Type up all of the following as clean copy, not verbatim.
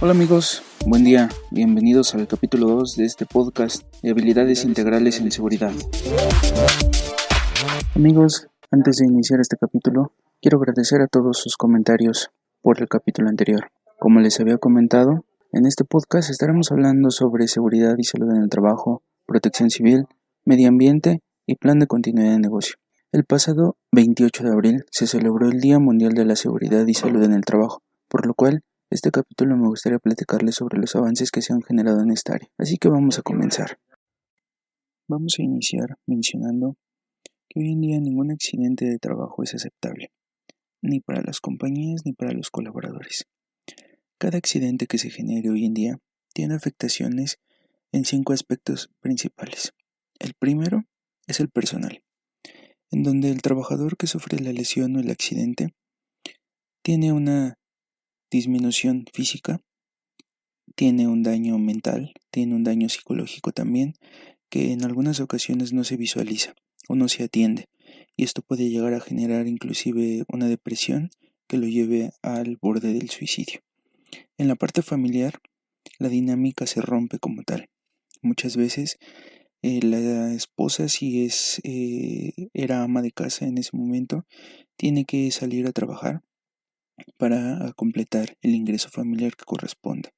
Hola amigos, buen día, bienvenidos al capítulo 2 de este podcast de habilidades integrales en seguridad. Amigos, antes de iniciar este capítulo, quiero agradecer a todos sus comentarios por el capítulo anterior. Como les había comentado, en este podcast estaremos hablando sobre seguridad y salud en el trabajo, protección civil, medio ambiente y plan de continuidad de negocio. El pasado 28 de abril se celebró el Día Mundial de la Seguridad y Salud en el Trabajo, por lo cual este capítulo me gustaría platicarles sobre los avances que se han generado en esta área. Así que vamos a comenzar. Vamos a iniciar mencionando que hoy en día ningún accidente de trabajo es aceptable, ni para las compañías ni para los colaboradores. Cada accidente que se genere hoy en día tiene afectaciones en 5 aspectos principales. El primero es el personal, en donde el trabajador que sufre la lesión o el accidente tiene una disminución física, tiene un daño mental, tiene un daño psicológico también, que en algunas ocasiones no se visualiza o no se atiende, y esto puede llegar a generar inclusive una depresión que lo lleve al borde del suicidio. En la parte familiar, la dinámica se rompe como tal. Muchas veces la esposa, si era ama de casa en ese momento, tiene que salir a trabajar para completar el ingreso familiar que corresponde.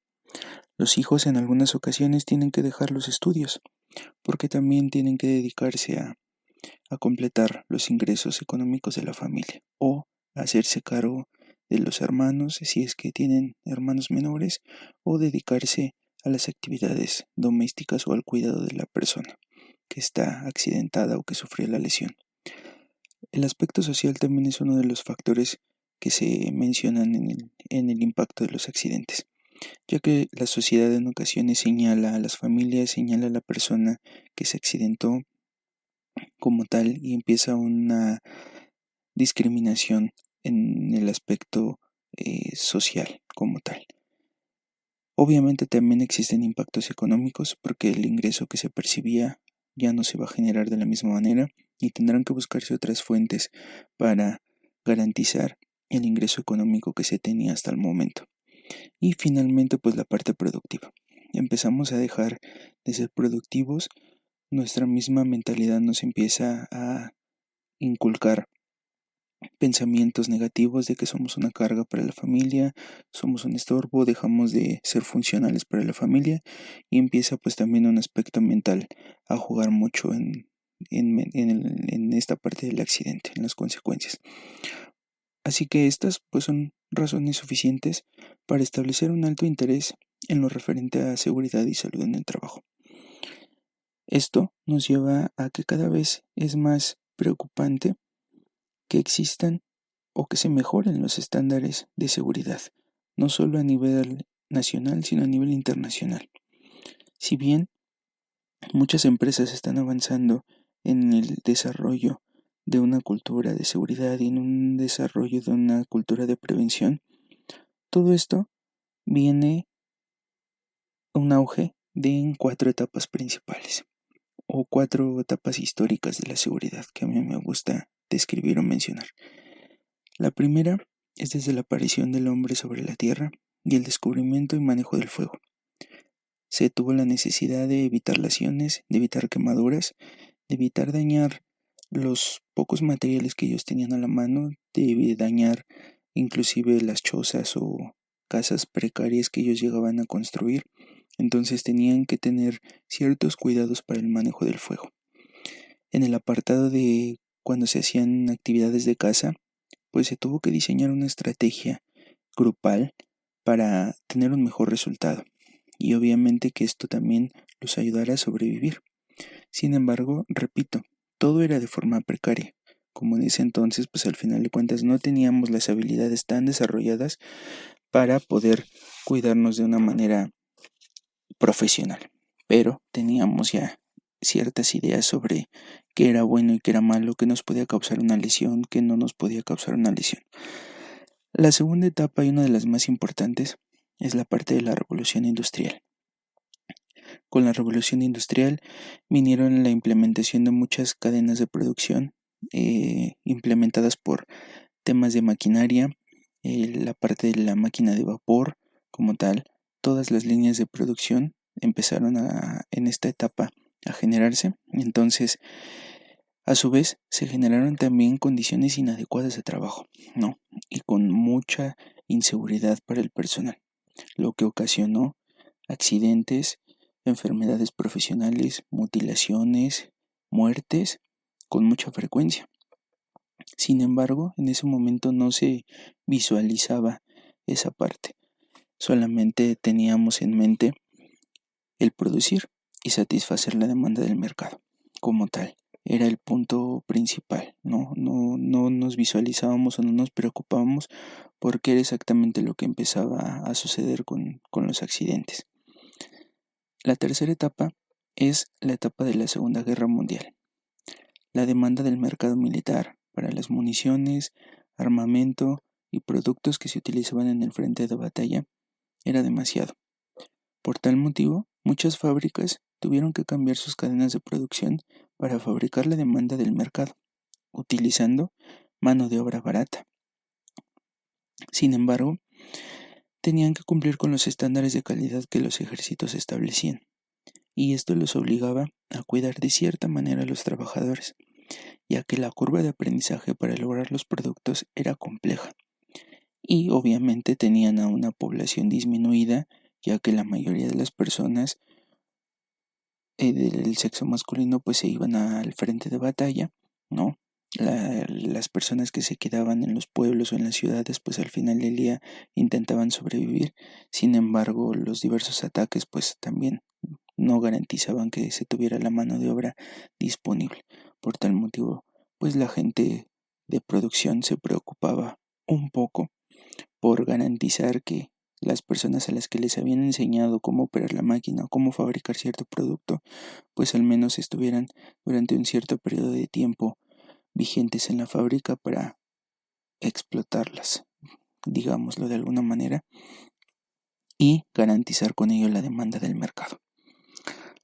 Los hijos en algunas ocasiones tienen que dejar los estudios porque también tienen que dedicarse a completar los ingresos económicos de la familia o a hacerse cargo de los hermanos si es que tienen hermanos menores o dedicarse a las actividades domésticas o al cuidado de la persona que está accidentada o que sufrió la lesión. El aspecto social también es uno de los factores que se mencionan en el impacto de los accidentes, ya que la sociedad en ocasiones señala a las familias, señala a la persona que se accidentó como tal y empieza una discriminación en el aspecto social como tal. Obviamente también existen impactos económicos porque el ingreso que se percibía ya no se va a generar de la misma manera y tendrán que buscarse otras fuentes para garantizar el ingreso económico que se tenía hasta el momento. Y finalmente pues la parte productiva. Empezamos a dejar de ser productivos, nuestra misma mentalidad nos empieza a inculcar pensamientos negativos de que somos una carga para la familia, somos un estorbo, dejamos de ser funcionales para la familia y empieza pues también un aspecto mental a jugar mucho en esta parte del accidente, en las consecuencias. Así que estas pues son razones suficientes para establecer un alto interés en lo referente a seguridad y salud en el trabajo. Esto nos lleva a que cada vez es más preocupante que existan o que se mejoren los estándares de seguridad, no solo a nivel nacional, sino a nivel internacional. Si bien muchas empresas están avanzando en el desarrollo de una cultura de seguridad y en un desarrollo de una cultura de prevención, todo esto viene un auge de 4 etapas principales o 4 etapas históricas de la seguridad que a mí me gusta describir o mencionar. La primera es desde la aparición del hombre sobre la tierra y el descubrimiento y manejo del fuego. Se tuvo la necesidad de evitar lesiones, de evitar quemaduras, de evitar dañar los pocos materiales que ellos tenían a la mano, de dañar inclusive las chozas o casas precarias que ellos llegaban a construir. Entonces tenían que tener ciertos cuidados para el manejo del fuego. En el apartado de cuando se hacían actividades de caza, pues se tuvo que diseñar una estrategia grupal para tener un mejor resultado. Y obviamente que esto también los ayudará a sobrevivir. Sin embargo, repito, todo era de forma precaria. Como en ese entonces, pues al final de cuentas no teníamos las habilidades tan desarrolladas para poder cuidarnos de una manera profesional. Pero teníamos ya ciertas ideas sobre qué era bueno y qué era malo, qué nos podía causar una lesión, qué no nos podía causar una lesión. La segunda etapa y una de las más importantes es la parte de la revolución industrial. Con la revolución industrial vinieron la implementación de muchas cadenas de producción implementadas por temas de maquinaria, la parte de la máquina de vapor como tal. Todas las líneas de producción empezaron en esta etapa a generarse. Entonces, a su vez, se generaron también condiciones inadecuadas de trabajo, ¿no? Y con mucha inseguridad para el personal, lo que ocasionó accidentes, enfermedades profesionales, mutilaciones, muertes con mucha frecuencia. Sin embargo, en ese momento no se visualizaba esa parte. Solamente teníamos en mente el producir y satisfacer la demanda del mercado como tal. Era el punto principal, no nos visualizábamos o no nos preocupábamos porque era exactamente lo que empezaba a suceder con los accidentes. La tercera etapa es la etapa de la Segunda Guerra Mundial. La demanda del mercado militar para las municiones, armamento y productos que se utilizaban en el frente de batalla era demasiado. Por tal motivo, muchas fábricas tuvieron que cambiar sus cadenas de producción para fabricar la demanda del mercado, utilizando mano de obra barata. Sin embargo, tenían que cumplir con los estándares de calidad que los ejércitos establecían, y esto los obligaba a cuidar de cierta manera a los trabajadores, ya que la curva de aprendizaje para lograr los productos era compleja, y obviamente tenían a una población disminuida, ya que la mayoría de las personas del sexo masculino pues se iban al frente de batalla, ¿no? Las personas que se quedaban en los pueblos o en las ciudades pues al final del día intentaban sobrevivir. Sin embargo, los diversos ataques pues también no garantizaban que se tuviera la mano de obra disponible. Por tal motivo pues la gente de producción se preocupaba un poco por garantizar que las personas a las que les habían enseñado cómo operar la máquina o cómo fabricar cierto producto, pues al menos estuvieran durante un cierto periodo de tiempo vigentes en la fábrica para explotarlas, digámoslo de alguna manera, y garantizar con ello la demanda del mercado.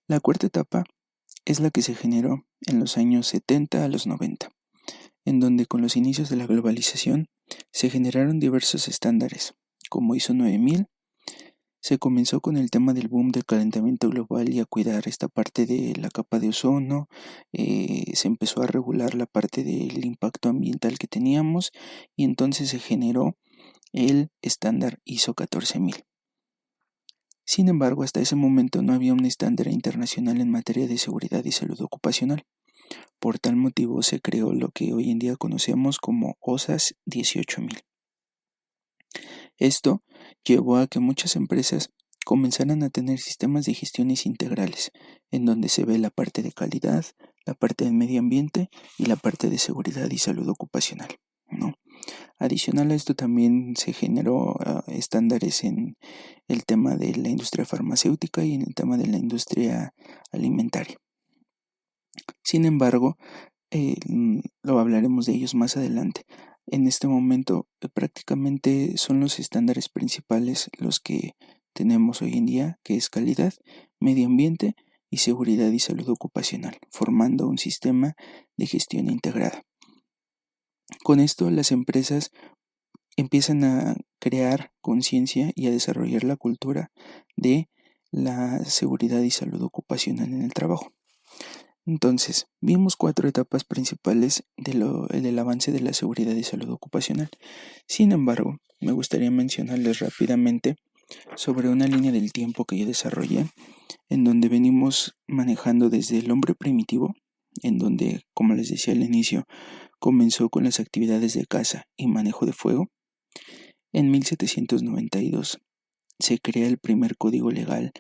La cuarta etapa es la que se generó en los años 70 a los 90, en donde con los inicios de la globalización se generaron diversos estándares, como ISO 9000. Se comenzó con el tema del boom del calentamiento global y a cuidar esta parte de la capa de ozono. Se empezó a regular la parte del impacto ambiental que teníamos y entonces se generó el estándar ISO 14000. Sin embargo, hasta ese momento no había un estándar internacional en materia de seguridad y salud ocupacional. Por tal motivo se creó lo que hoy en día conocemos como OSAS 18000. Esto llevó a que muchas empresas comenzaran a tener sistemas de gestiones integrales, en donde se ve la parte de calidad, la parte de medio ambiente y la parte de seguridad y salud ocupacional, ¿no? Adicional a esto también se generó estándares en el tema de la industria farmacéutica y en el tema de la industria alimentaria. Sin embargo, lo hablaremos de ellos más adelante. En este momento prácticamente son los estándares principales los que tenemos hoy en día, que es calidad, medio ambiente y seguridad y salud ocupacional, formando un sistema de gestión integrada. Con esto las empresas empiezan a crear conciencia y a desarrollar la cultura de la seguridad y salud ocupacional en el trabajo. Entonces, vimos 4 etapas principales del avance de la seguridad y salud ocupacional. Sin embargo, me gustaría mencionarles rápidamente sobre una línea del tiempo que yo desarrollé, en donde venimos manejando desde el hombre primitivo, en donde, como les decía al inicio, comenzó con las actividades de caza y manejo de fuego. En 1792 se crea el primer código legal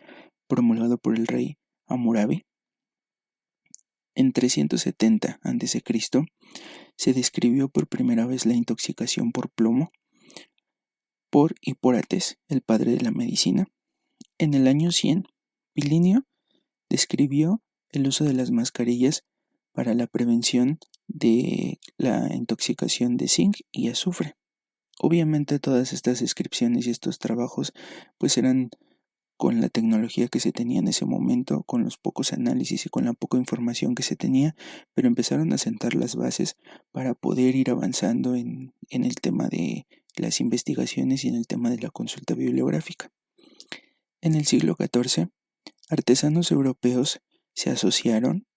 promulgado por el rey Hammurabi. En 370 a.C. se describió por primera vez la intoxicación por plomo por Hipórates, el padre de la medicina. En el año 100, Plinio describió el uso de las mascarillas para la prevención de la intoxicación de zinc y azufre. Obviamente todas estas descripciones y estos trabajos pues eran con la tecnología que se tenía en ese momento, con los pocos análisis y con la poca información que se tenía, pero empezaron a sentar las bases para poder ir avanzando en el tema de las investigaciones y en el tema de la consulta bibliográfica. En el siglo XIV, artesanos europeos se asociaron,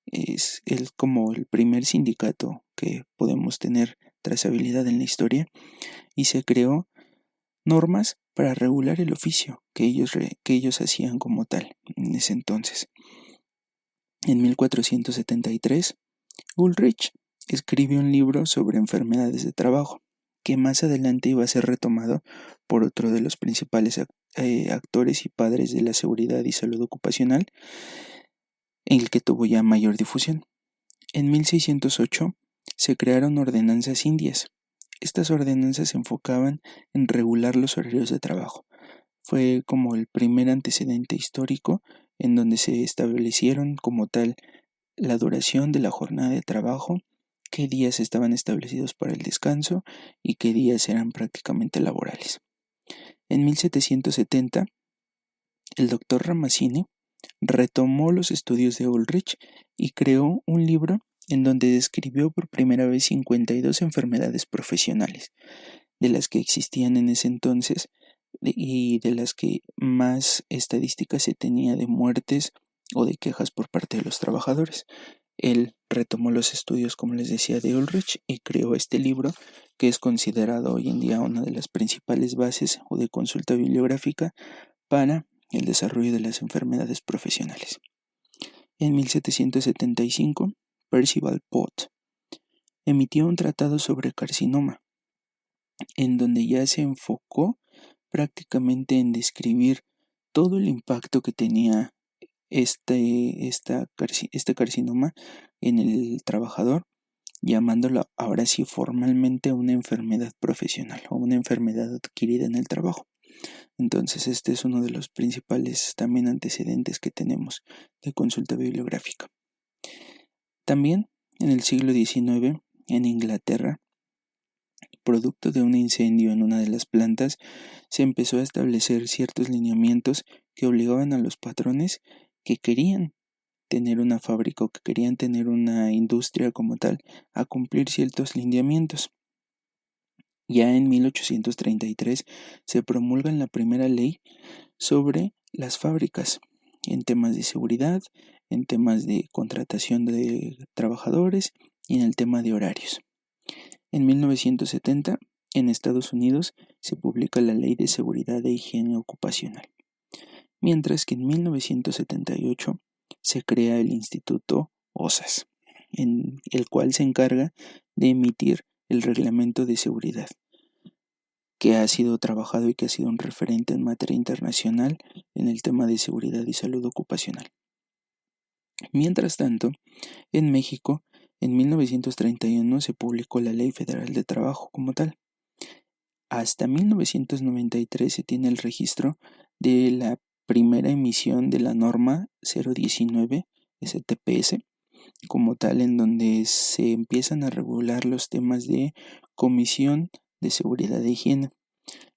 es como el primer sindicato que podemos tener trazabilidad en la historia, y se creó normas para regular el oficio que ellos hacían como tal en ese entonces. En 1473, Ulrich escribió un libro sobre enfermedades de trabajo, que más adelante iba a ser retomado por otro de los principales actores y padres de la seguridad y salud ocupacional, en el que tuvo ya mayor difusión. En 1608 se crearon ordenanzas indias. Estas ordenanzas se enfocaban en regular los horarios de trabajo. Fue como el primer antecedente histórico en donde se establecieron como tal la duración de la jornada de trabajo, qué días estaban establecidos para el descanso y qué días eran prácticamente laborales. En 1770, el doctor Ramazzini retomó los estudios de Ulrich y creó un libro en donde describió por primera vez 52 enfermedades profesionales, de las que existían en ese entonces y de las que más estadísticas se tenía de muertes o de quejas por parte de los trabajadores. Él retomó los estudios, como les decía, de Ulrich y creó este libro que es considerado hoy en día una de las principales bases o de consulta bibliográfica para el desarrollo de las enfermedades profesionales. En 1775, Percival Pott emitió un tratado sobre carcinoma, en donde ya se enfocó prácticamente en describir todo el impacto que tenía este carcinoma en el trabajador, llamándolo ahora sí formalmente una enfermedad profesional o una enfermedad adquirida en el trabajo. Entonces este es uno de los principales también antecedentes que tenemos de consulta bibliográfica. También en el siglo XIX, en Inglaterra, producto de un incendio en una de las plantas, se empezó a establecer ciertos lineamientos que obligaban a los patrones que querían tener una fábrica o que querían tener una industria como tal a cumplir ciertos lineamientos. Ya en 1833 se promulga la primera ley sobre las fábricas en temas de seguridad, en temas de contratación de trabajadores y en el tema de horarios. En 1970, en Estados Unidos, se publica la Ley de Seguridad e Higiene Ocupacional, mientras que en 1978 se crea el Instituto OSAS, en el cual se encarga de emitir el Reglamento de Seguridad, que ha sido trabajado y que ha sido un referente en materia internacional en el tema de seguridad y salud ocupacional. Mientras tanto, en México, en 1931 se publicó la Ley Federal de Trabajo como tal. Hasta 1993 se tiene el registro de la primera emisión de la norma 019 STPS como tal, en donde se empiezan a regular los temas de Comisión de Seguridad e Higiene.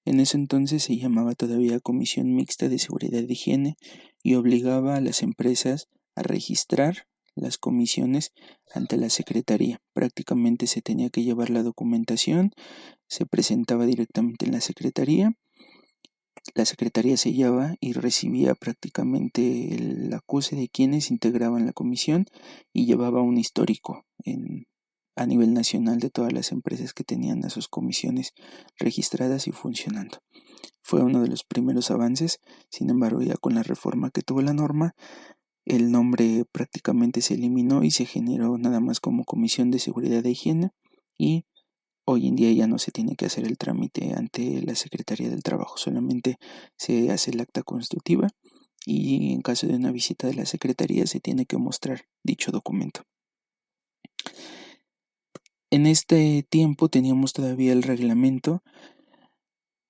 En ese entonces se llamaba todavía Comisión Mixta de Seguridad e Higiene y obligaba a las empresas a registrar las comisiones ante la Secretaría. Prácticamente se tenía que llevar la documentación, se presentaba directamente en la Secretaría sellaba y recibía prácticamente el acuse de quienes integraban la comisión y llevaba un histórico a nivel nacional de todas las empresas que tenían a sus comisiones registradas y funcionando. Fue uno de los primeros avances, sin embargo ya con la reforma que tuvo la norma, el nombre prácticamente se eliminó y se generó nada más como Comisión de Seguridad e Higiene y hoy en día ya no se tiene que hacer el trámite ante la Secretaría del Trabajo, solamente se hace el acta constitutiva y en caso de una visita de la Secretaría se tiene que mostrar dicho documento. En este tiempo teníamos todavía el reglamento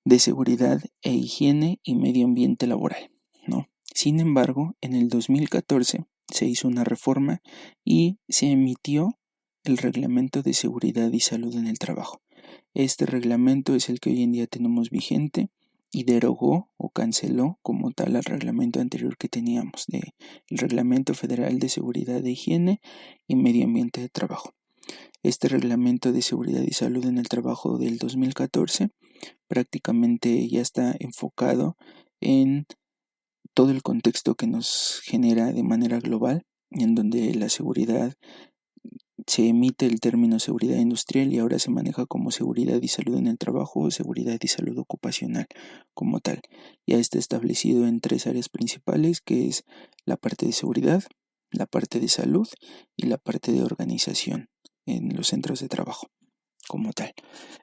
de seguridad e higiene y medio ambiente laboral, ¿no? Sin embargo, en el 2014 se hizo una reforma y se emitió el reglamento de seguridad y salud en el trabajo. Este reglamento es el que hoy en día tenemos vigente y derogó o canceló como tal al reglamento anterior que teníamos, el Reglamento Federal de Seguridad de Higiene y Medio Ambiente de Trabajo. Este Reglamento de Seguridad y Salud en el Trabajo del 2014 prácticamente ya está enfocado en todo el contexto que nos genera de manera global, en donde la seguridad se emite el término seguridad industrial y ahora se maneja como seguridad y salud en el trabajo o seguridad y salud ocupacional como tal. Ya está establecido en 3 áreas principales, que es la parte de seguridad, la parte de salud y la parte de organización en los centros de trabajo como tal.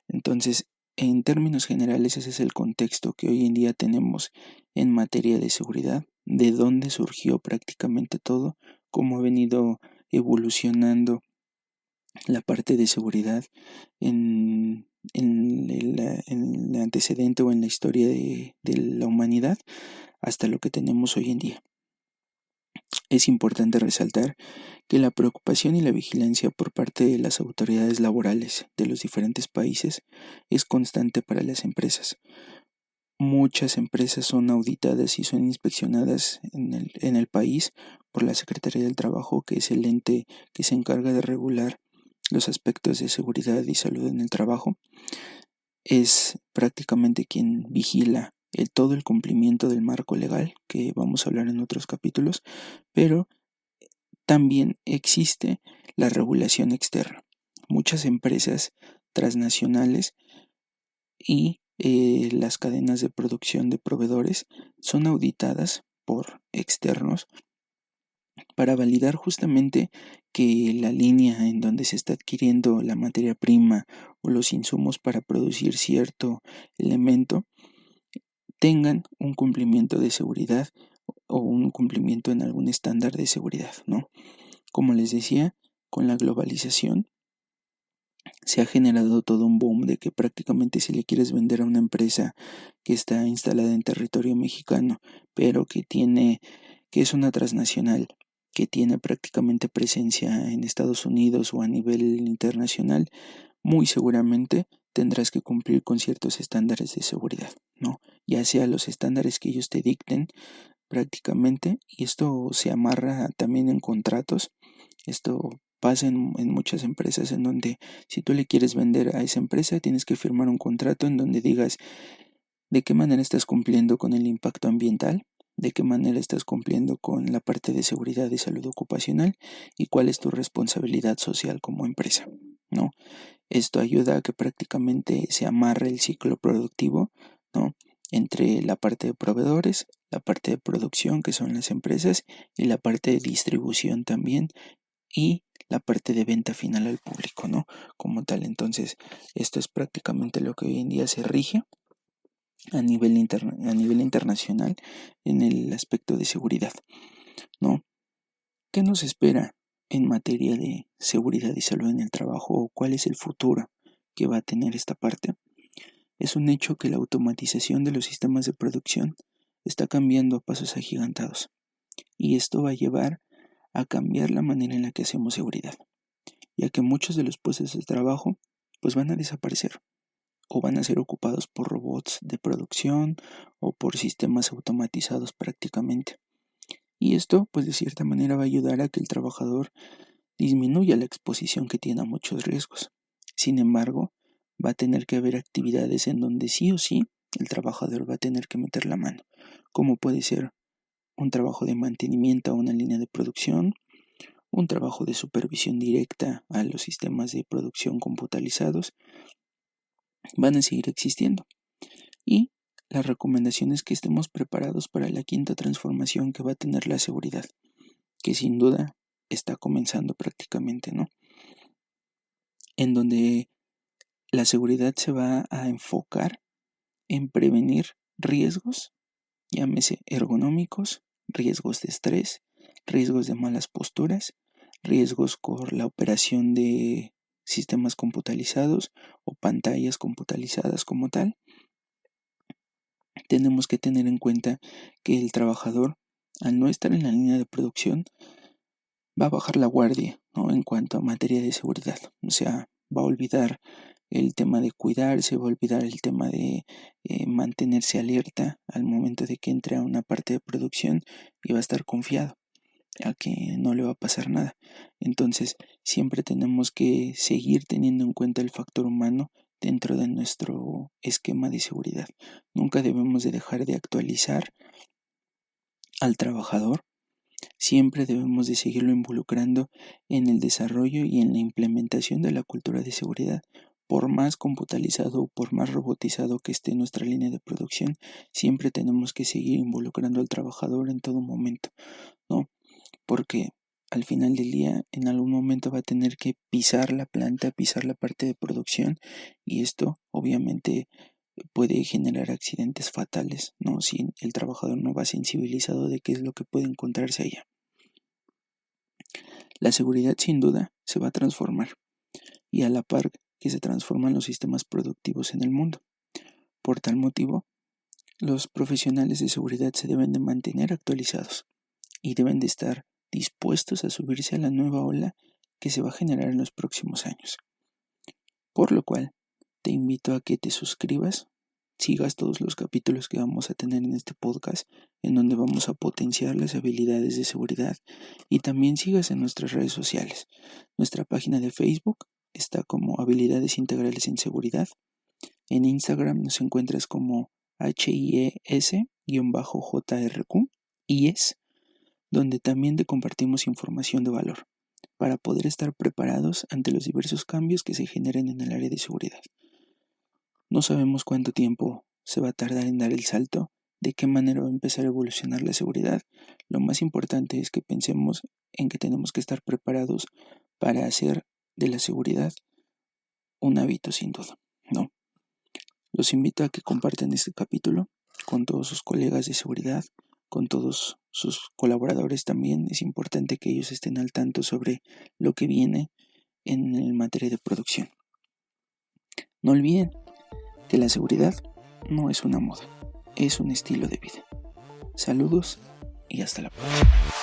Entonces, en términos generales, ese es el contexto que hoy en día tenemos en materia de seguridad, de dónde surgió prácticamente todo, cómo ha venido evolucionando la parte de seguridad en el antecedente o en la historia de la humanidad hasta lo que tenemos hoy en día. Es importante resaltar que la preocupación y la vigilancia por parte de las autoridades laborales de los diferentes países es constante para las empresas. Muchas empresas son auditadas y son inspeccionadas en el país por la Secretaría del Trabajo, que es el ente que se encarga de regular los aspectos de seguridad y salud en el trabajo. Es prácticamente quien vigila todo el cumplimiento del marco legal, que vamos a hablar en otros capítulos, pero también existe la regulación externa. Muchas empresas transnacionales y las cadenas de producción de proveedores son auditadas por externos para validar justamente que la línea en donde se está adquiriendo la materia prima o los insumos para producir cierto elemento tengan un cumplimiento de seguridad o un cumplimiento en algún estándar de seguridad, ¿no? Como les decía, con la globalización se ha generado todo un boom de que prácticamente si le quieres vender a una empresa que está instalada en territorio mexicano, pero que es una transnacional, que tiene prácticamente presencia en Estados Unidos o a nivel internacional, muy seguramente tendrás que cumplir con ciertos estándares de seguridad, ¿no? Ya sea los estándares que ellos te dicten prácticamente, y esto se amarra también en contratos. Esto pasa en muchas empresas en donde si tú le quieres vender a esa empresa tienes que firmar un contrato en donde digas de qué manera estás cumpliendo con el impacto ambiental, de qué manera estás cumpliendo con la parte de seguridad y salud ocupacional y cuál es tu responsabilidad social como empresa, ¿no? Esto ayuda a que prácticamente se amarre el ciclo productivo, ¿no? Entre la parte de proveedores, la parte de producción, que son las empresas, y la parte de distribución también, y la parte de venta final al público, ¿no? Como tal. Entonces, esto es prácticamente lo que hoy en día se rige a nivel internacional en el aspecto de seguridad, ¿no? ¿Qué nos espera en materia de seguridad y salud en el trabajo, o cuál es el futuro que va a tener esta parte? Es un hecho que la automatización de los sistemas de producción está cambiando a pasos agigantados, y esto va a llevar a cambiar la manera en la que hacemos seguridad, ya que muchos de los puestos de trabajo pues van a desaparecer o van a ser ocupados por robots de producción o por sistemas automatizados prácticamente. Y esto pues de cierta manera va a ayudar a que el trabajador disminuya la exposición que tiene a muchos riesgos. Sin embargo, va a tener que haber actividades en donde sí o sí el trabajador va a tener que meter la mano, como puede ser un trabajo de mantenimiento a una línea de producción, un trabajo de supervisión directa a los sistemas de producción computarizados, van a seguir existiendo. Y la recomendación es que estemos preparados para la quinta transformación que va a tener la seguridad, que sin duda está comenzando prácticamente, ¿no? En donde la seguridad se va a enfocar en prevenir riesgos, llámese ergonómicos, riesgos de estrés, riesgos de malas posturas, riesgos por la operación de sistemas computarizados o pantallas computarizadas como tal. Tenemos que tener en cuenta que el trabajador, al no estar en la línea de producción, va a bajar la guardia, ¿no? En cuanto a materia de seguridad. O sea, va a olvidar el tema de cuidarse, va a olvidar el tema de mantenerse alerta al momento de que entre a una parte de producción y va a estar confiado a que no le va a pasar nada. Entonces, siempre tenemos que seguir teniendo en cuenta el factor humano dentro de nuestro esquema de seguridad. Nunca debemos de dejar de actualizar al trabajador. Siempre debemos de seguirlo involucrando en el desarrollo y en la implementación de la cultura de seguridad. Por más computarizado o por más robotizado que esté nuestra línea de producción, siempre tenemos que seguir involucrando al trabajador en todo momento, ¿no? Porque al final del día, en algún momento va a tener que pisar la planta, pisar la parte de producción, y esto obviamente puede generar accidentes fatales, ¿no? Si el trabajador no va sensibilizado de qué es lo que puede encontrarse allá. La seguridad sin duda se va a transformar, y a la par que se transforman los sistemas productivos en el mundo. Por tal motivo, los profesionales de seguridad se deben de mantener actualizados y deben de estar dispuestos a subirse a la nueva ola que se va a generar en los próximos años. Por lo cual, te invito a que te suscribas, sigas todos los capítulos que vamos a tener en este podcast, en donde vamos a potenciar las habilidades de seguridad, y también sigas en nuestras redes sociales. Nuestra página de Facebook está como Habilidades Integrales en Seguridad. En Instagram nos encuentras como HIES-JRQ, IES, donde también te compartimos información de valor para poder estar preparados ante los diversos cambios que se generen en el área de seguridad. No sabemos cuánto tiempo se va a tardar en dar el salto, de qué manera va a empezar a evolucionar la seguridad. Lo más importante es que pensemos en que tenemos que estar preparados para hacer de la seguridad un hábito sin duda, ¿no? Los invito a que compartan este capítulo con todos sus colegas de seguridad, con todos sus colaboradores también. Es importante que ellos estén al tanto sobre lo que viene en el materia de producción. No olviden que la seguridad no es una moda, es un estilo de vida. Saludos y hasta la próxima.